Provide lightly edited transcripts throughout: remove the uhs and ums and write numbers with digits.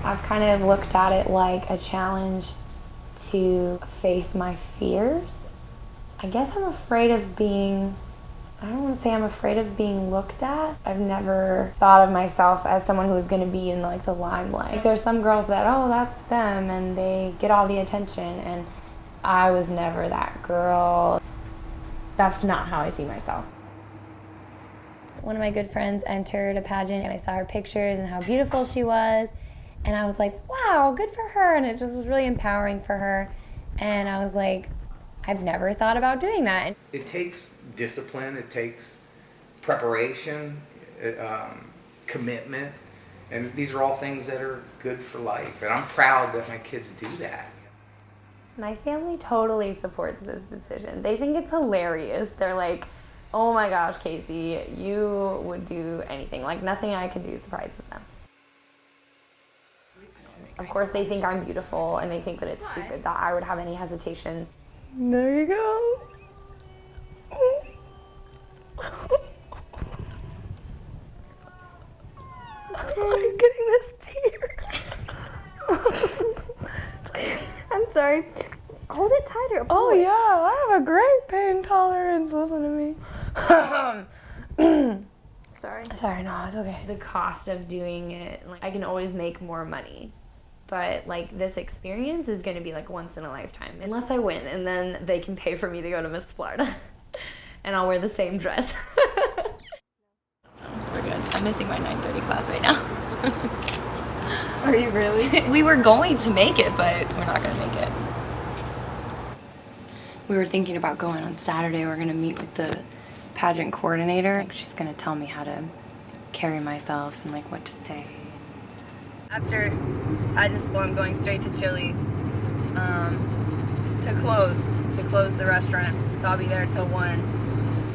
I've kind of looked at it like a challenge to face my fears. I guess I'm afraid of being, I don't want to say I'm afraid of being looked at. I've never thought of myself as someone who is going to be in like the limelight. Like, there's some girls that, oh, that's them, and they get all the attention, and I was never that girl. That's not how I see myself. One of my good friends entered a pageant, and I saw her pictures and how beautiful she was, and I was like, wow, good for her, and it just was really empowering for her. And I was like, I've never thought about doing that. It takes discipline, it takes preparation, commitment, and these are all things that are good for life, and I'm proud that my kids do that. My family totally supports this decision. They think it's hilarious. They're like, oh my gosh, Casey, you would do anything. Like, nothing I could do surprises them. Of course, they think I'm beautiful, and they think that it's stupid that I would have any hesitations. There you go. I'm getting this tear. I'm sorry. Hold it tighter. Oh yeah, I have a great pain tolerance. Listen to me. Sorry, no, it's okay. The cost of doing it, like, I can always make more money. But like, this experience is gonna be like once in a lifetime. Unless I win, and then they can pay for me to go to Miss Florida. And I'll wear the same dress. We're good. I'm missing my 9:30 class right now. Are you really? We were going to make it, but we're not gonna make it. We were thinking about going on Saturday. We're gonna meet with the pageant coordinator. Like, she's gonna tell me how to carry myself and like what to say. After pageant school, I'm going straight to Chili's to close the restaurant. So I'll be there till 1.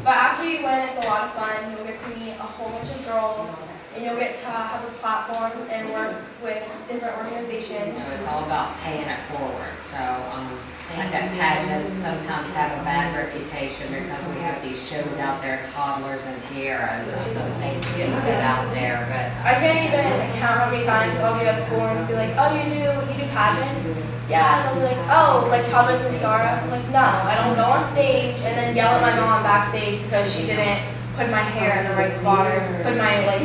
But after you win, it's a lot of fun. You'll get to meet a whole bunch of girls, and you'll get to have a platform and work with different organizations. It's all about paying it forward. So I think that pageants sometimes have a bad reputation because we have these shows out there, toddlers and tiaras, and some things get set out there. But I can't even count how many times I'll be at school and be like, oh, you do pageants? Yeah, and I'll be like, oh, like toddlers and tiaras? I'm like, no, I don't go on stage and then yell at my mom backstage because she didn't put my hair in the right spot or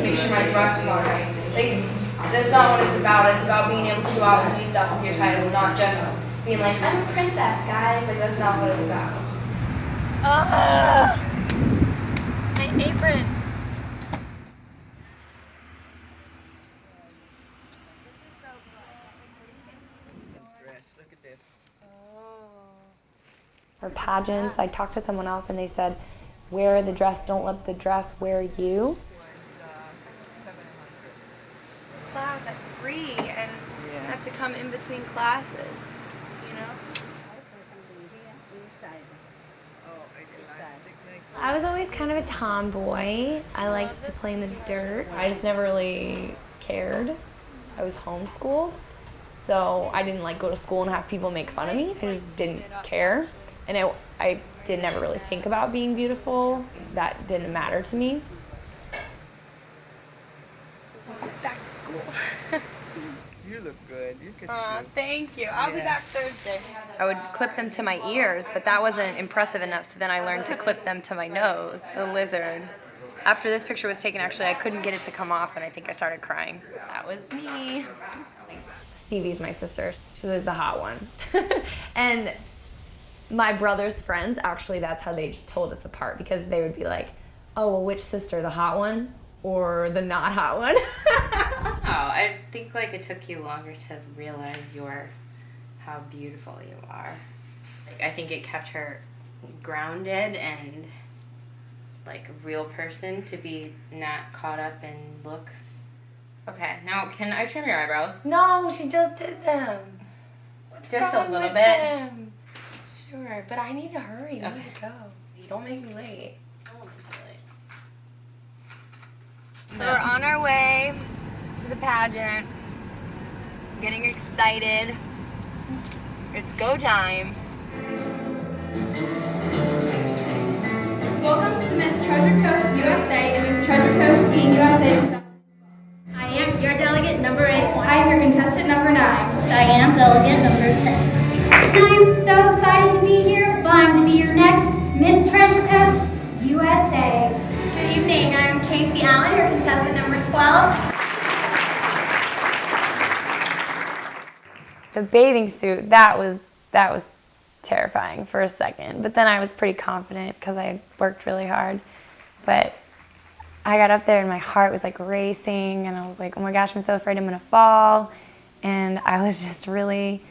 make sure my dress was all right. Like, that's not what it's about. It's about being able to go out and do stuff with your title, not just being like, I'm a princess, guys. Like, that's not what it's about. My apron. Look at this. For pageants, I talked to someone else and they said, wear the dress, don't let the dress wear you. Class at 3 and I have to come in between classes, you know? I was always kind of a tomboy. I liked to play in the dirt. I just never really cared. I was homeschooled, so I didn't like go to school and have people make fun of me. I just didn't care. And I did never really think about being beautiful. That didn't matter to me. Back to school. You look good. You could shoot. Thank you. I'll be back Thursday. I would clip them to my ears, but that wasn't impressive enough, so then I learned to clip them to my nose, the lizard. After this picture was taken, actually, I couldn't get it to come off, and I think I started crying. That was me. Stevie's my sister. She was the hot one. And my brother's friends, actually, that's how they told us apart, because they would be like, oh, well, which sister, the hot one or the not hot one? oh, I think like it took you longer to realize how beautiful you are. Like, I think it kept her grounded and like a real person to be not caught up in looks. Okay, now can I trim your eyebrows? No, she just did them. Just a little bit. Them? Sure, but I need to hurry. I need to go. Don't make me late. So we're on our way to the pageant. Getting excited. It's go time. Welcome to the Miss Treasure Coast USA and Miss Treasure Coast Team USA. I am your delegate number 8. I am your here, contestant number 9. Diane Delegan, number 10. I'm so excited to be here, vying to be your next Miss Treasure Coast USA. Good evening, I'm Casey Allen, here, contestant number 12. The bathing suit, that was terrifying for a second, but then I was pretty confident because I had worked really hard. But I got up there and my heart was like racing, and I was like, oh my gosh, I'm so afraid I'm gonna fall. And I was just really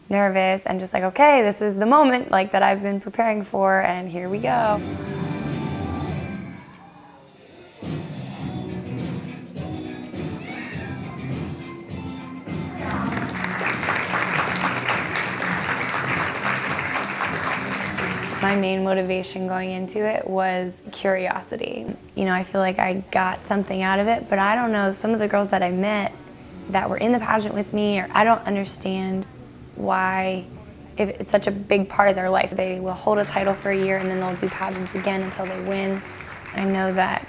nervous and just like, okay, this is the moment like that I've been preparing for, and here we go. My main motivation going into it was curiosity. You know, I feel like I got something out of it, but I don't know, some of the girls that I met that were in the pageant with me, or I don't understand why, if it's such a big part of their life. They will hold a title for a year and then they'll do pageants again until they win. I know that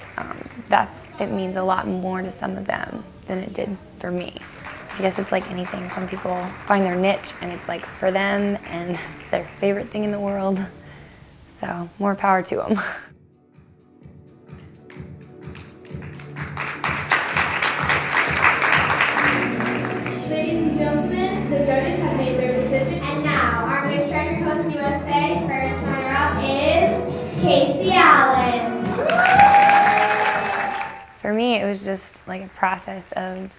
it means a lot more to some of them than it did for me. I guess it's like anything. Some people find their niche and it's like for them and it's their favorite thing in the world. So more power to them. Ladies and gentlemen, the judges have made their decision. And now, our Miss Treasure Coast USA first runner-up is Casey Allen. For me, it was just like a process of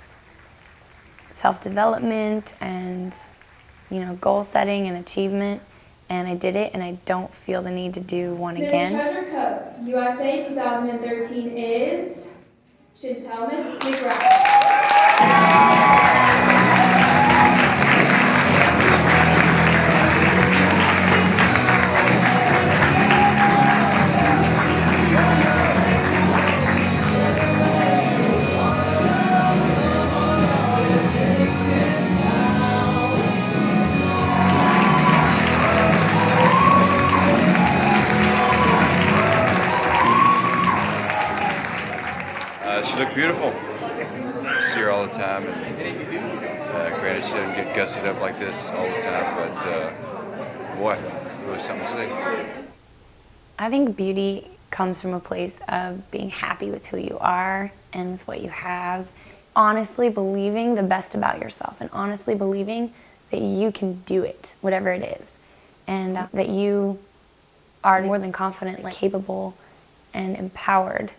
self-development and, you know, goal setting and achievement. And I did it, and I don't feel the need to do one again. Miss Treasure Coast USA 2013 is Chantel McGrath. She looked beautiful. See her all the time. And, granted, she doesn't get gussied up like this all the time, but boy, really something to say. I think beauty comes from a place of being happy with who you are and with what you have. Honestly believing the best about yourself and honestly believing that you can do it, whatever it is. And that you are more than confident, like capable and empowered.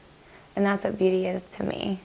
And that's what beauty is to me.